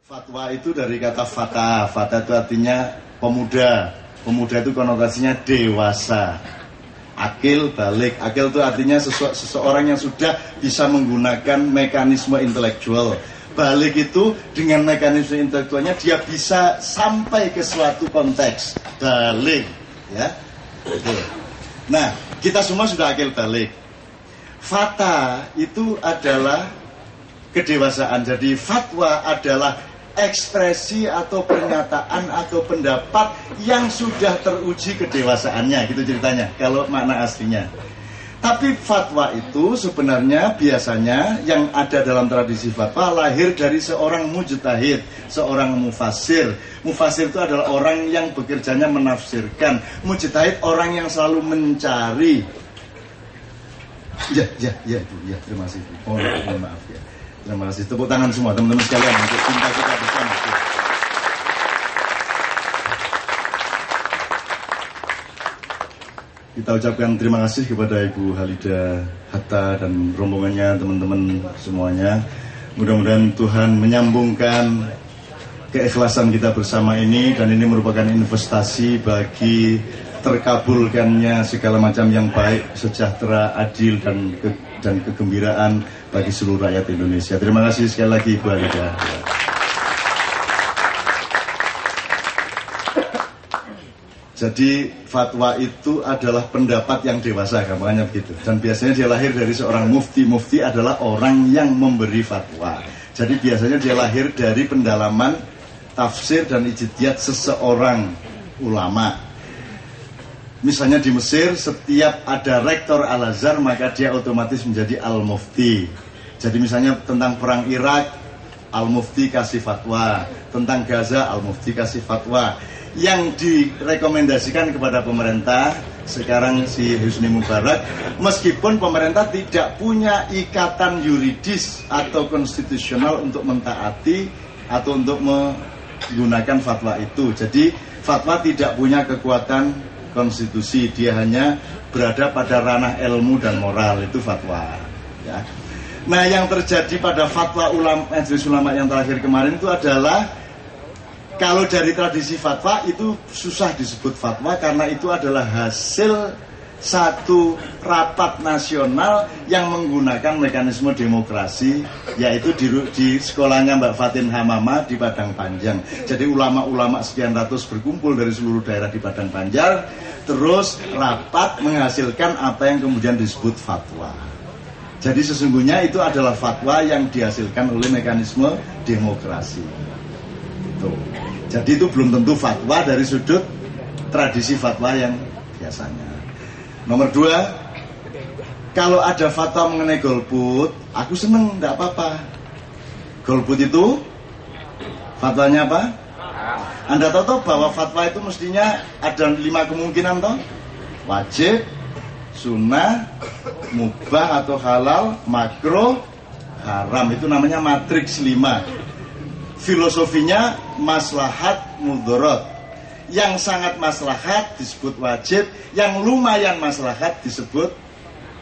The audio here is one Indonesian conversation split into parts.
Fatwa itu dari kata fata. Fata itu artinya pemuda. Pemuda itu konotasinya dewasa. Akil, balik. Akil itu artinya seseorang yang sudah bisa menggunakan mekanisme intelektual. Balik itu dengan mekanisme intelektualnya dia bisa sampai ke suatu konteks. Balik, ya. Oke. Nah, kita semua sudah akil balik. Fata itu adalah kedewasaan. Jadi fatwa adalah ekspresi atau pernyataan atau pendapat yang sudah teruji kedewasaannya, gitu ceritanya kalau makna aslinya. Tapi fatwa itu sebenarnya biasanya yang ada dalam tradisi fatwa lahir dari seorang mujtahid, seorang mufassir. Mufassir itu adalah orang yang bekerjanya menafsirkan. Mujtahid orang yang selalu mencari. Ya, terima kasih. Mohon maaf ya. Terima kasih. Tepuk tangan semua teman-teman sekalian untuk cinta kita bersama. Kita ucapkan terima kasih kepada Ibu Halida Hatta dan rombongannya, teman-teman semuanya. Mudah-mudahan Tuhan menyambungkan keikhlasan kita bersama ini, dan ini merupakan investasi bagi terkabulkannya segala macam yang baik, sejahtera, adil, dan kegembiraan bagi seluruh rakyat Indonesia. Terima kasih sekali lagi Ibu Halida. Jadi fatwa itu adalah pendapat yang dewasa, gampangnya begitu. Dan biasanya dia lahir dari seorang mufti. Mufti adalah orang yang memberi fatwa. Jadi biasanya dia lahir dari pendalaman tafsir dan ijtihad seseorang ulama. Misalnya di Mesir, setiap ada rektor Al-Azhar, maka dia otomatis menjadi Al-Mufti. Jadi misalnya tentang perang Irak, Al-Mufti kasih fatwa. Tentang Gaza, Al-Mufti kasih fatwa. Yang direkomendasikan kepada pemerintah sekarang si Husni Mubarak, meskipun pemerintah tidak punya ikatan yuridis atau konstitusional untuk mentaati atau untuk menggunakan fatwa itu. Jadi fatwa tidak punya kekuatan konstitusi, dia hanya berada pada ranah ilmu dan moral, itu fatwa, ya. Nah, yang terjadi pada fatwa Majelis Ulama yang terakhir kemarin itu adalah, kalau dari tradisi fatwa itu susah disebut fatwa karena itu adalah hasil satu rapat nasional yang menggunakan mekanisme demokrasi, yaitu di sekolahnya Mbak Fatin Hamama di Padang Panjang. Jadi ulama-ulama sekian ratus berkumpul dari seluruh daerah di Padang Panjang, terus rapat menghasilkan apa yang kemudian disebut fatwa. Jadi sesungguhnya itu adalah fatwa yang dihasilkan oleh mekanisme demokrasi. Jadi itu belum tentu fatwa dari sudut tradisi fatwa yang biasanya. Nomor 2, kalau ada fatwa mengenai golput, aku seneng, tidak apa-apa. Golput itu fatwanya apa? Anda tahu bahwa fatwa itu mestinya ada 5 kemungkinan toh? Wajib, sunnah, mubah atau halal, makruh, haram. Itu namanya matriks 5. Filosofinya maslahat mudorot. Yang sangat maslahat disebut wajib, yang lumayan maslahat disebut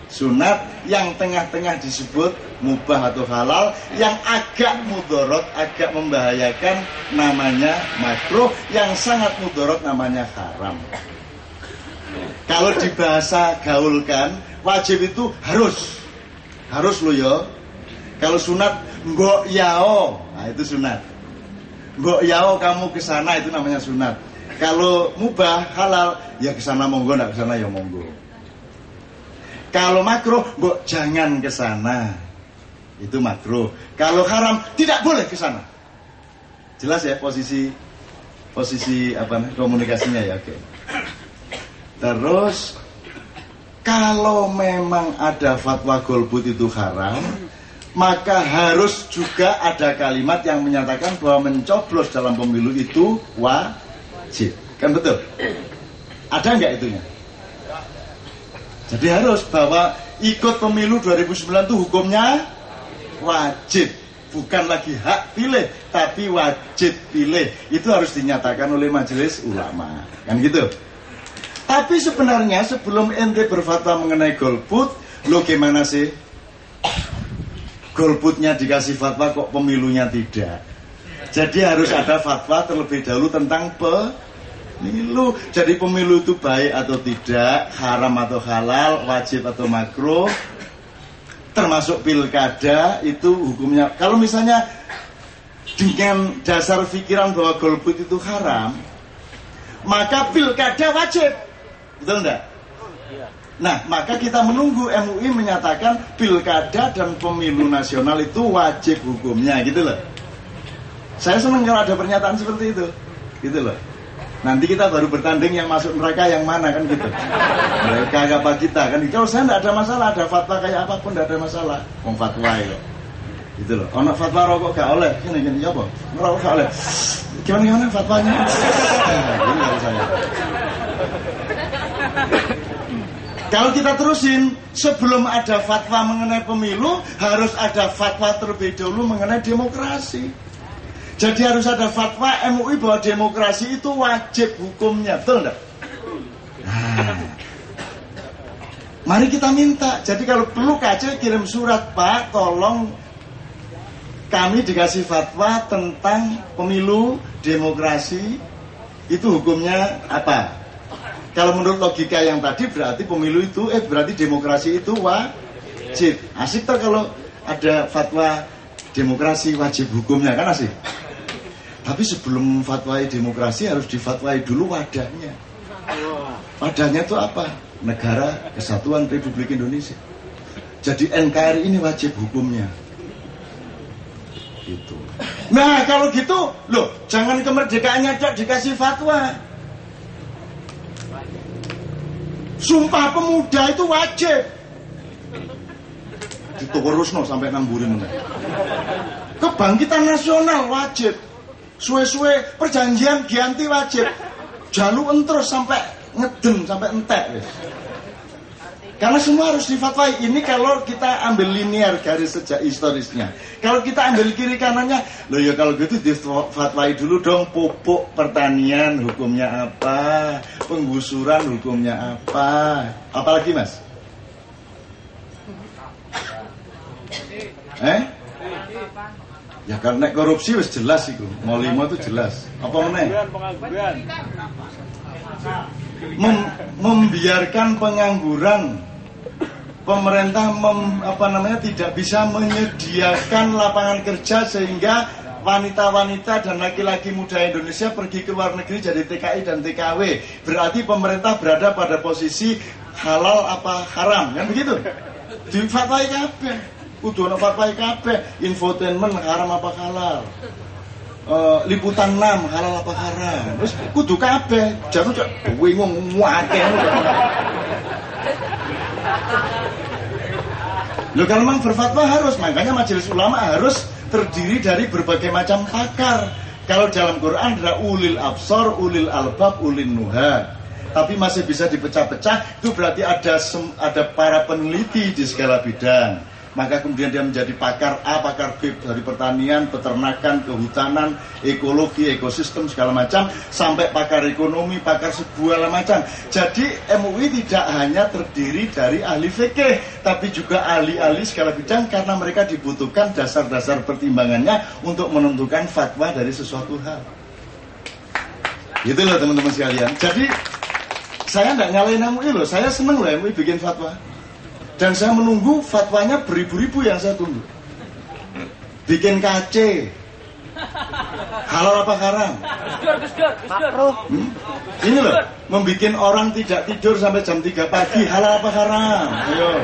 sunat, yang tengah-tengah disebut mubah atau halal, yang agak mudorot, agak membahayakan namanya makruh, yang sangat mudorot namanya haram. Kalau di bahasa gaulkan, wajib itu harus lo yo. Kalau sunat mbok yao, nah itu sunat. Mbok yao kamu ke sana, itu namanya sunat. Kalau mubah halal, ya ke sana monggo, enggak ke sana ya monggo. Kalau makruh, mbok jangan ke sana. Itu makruh. Kalau haram, tidak boleh ke sana. Jelas ya posisi apa komunikasinya ya, oke. Terus kalau memang ada fatwa golput itu haram, maka harus juga ada kalimat yang menyatakan bahwa mencoblos dalam pemilu itu wajib. Kan betul? Ada nggak itunya? Jadi harus bahwa ikut pemilu 2009 itu hukumnya wajib. Bukan lagi hak pilih, tapi wajib pilih. Itu harus dinyatakan oleh Majelis Ulama. Kan gitu? Tapi sebenarnya sebelum ente berfatwa mengenai golput, lo gimana sih? Golputnya dikasih fatwa kok pemilunya tidak. Jadi harus ada fatwa terlebih dahulu tentang pemilu. Jadi pemilu itu baik atau tidak, haram atau halal, wajib atau makruh, termasuk pilkada itu hukumnya. Kalau misalnya dengan dasar pikiran bahwa golput itu haram, maka pilkada wajib, betul enggak? Nah, maka kita menunggu MUI menyatakan pilkada dan pemilu nasional itu wajib hukumnya, gitu loh. Saya senang kalau ada pernyataan seperti itu, gitu loh. Nanti kita baru bertanding yang masuk neraka yang mana kan gitu. Mereka apa kita kan? Kalau saya tidak ada masalah, ada fatwa kayak apapun tidak ada masalah. Wong fatwa itu, gitu loh. Ono fatwa rokok gak oleh, gini ya apa? Rokok gak oleh. Gimana fatwanya? Ini dari saya. Kalau kita terusin, sebelum ada fatwa mengenai pemilu, harus ada fatwa terlebih dahulu mengenai demokrasi. Jadi harus ada fatwa MUI bahwa demokrasi itu wajib hukumnya, betul enggak? Nah, mari kita minta. Jadi kalau perlu KC kirim surat, Pak, tolong kami dikasih fatwa tentang pemilu, demokrasi, itu hukumnya apa? Kalau menurut logika yang tadi berarti pemilu itu, berarti demokrasi itu wajib. Asik tak kalau ada fatwa demokrasi wajib hukumnya, kan asik? Tapi sebelum fatwai demokrasi harus difatwai dulu wadahnya. Wadahnya itu apa? Negara Kesatuan Republik Indonesia. Jadi NKRI ini wajib hukumnya. Gitu. Nah kalau gitu, loh jangan kemerdekaannya dikasih fatwa. Sumpah Pemuda itu wajib. Diterusno sampai 6 bulan. Kebangkitan Nasional wajib. Suwe-suwe perjanjian ganti wajib. Jaluk terus sampai ngeden, sampai entek. Karena semua harus difatwai. Ini kalau kita ambil linear garis sejak historisnya. Kalau kita ambil kiri kanannya, loh ya kalau gitu difatwai dulu dong. Pupuk pertanian hukumnya apa, penggusuran hukumnya apa. Apalagi mas? Ya karena korupsi wis jelas itu. Mau 5 itu jelas. Apa meneh? Membiarkan pengangguran. Pemerintah tidak bisa menyediakan lapangan kerja sehingga wanita-wanita dan laki-laki muda Indonesia pergi ke luar negeri jadi TKI dan TKW. Berarti pemerintah berada pada posisi halal apa haram, kan begitu? Difatwai kabeh. Kudu ana fatwa kabeh, infotainment haram apa halal. Liputan 6 halal apa haram. Terus kudu kabeh. Jatuh bingung akeh. Loh kalau memang berfatwa harus, makanya majelis ulama harus terdiri dari berbagai macam pakar. Kalau dalam Quran adalah ulil absor, ulil albab, ulil nuha. Tapi masih bisa dipecah-pecah, itu berarti ada para peneliti di segala bidang. Maka kemudian dia menjadi pakar A, pakar B dari pertanian, peternakan, kehutanan, ekologi, ekosistem segala macam, sampai pakar ekonomi, pakar segala macam. Jadi MUI tidak hanya terdiri dari ahli fikih, tapi juga ahli-ahli segala bidang karena mereka dibutuhkan dasar-dasar pertimbangannya untuk menentukan fatwa dari sesuatu hal. Gitu loh teman-teman sekalian. Jadi saya tidak nyalain MUI loh, saya seneng loh MUI bikin fatwa. Dan saya menunggu fatwanya beribu-ribu yang saya tunggu. Bikin KC halal apa haram? Ini loh, membikin orang tidak tidur sampai jam 3 pagi halal apa haram? Ayo.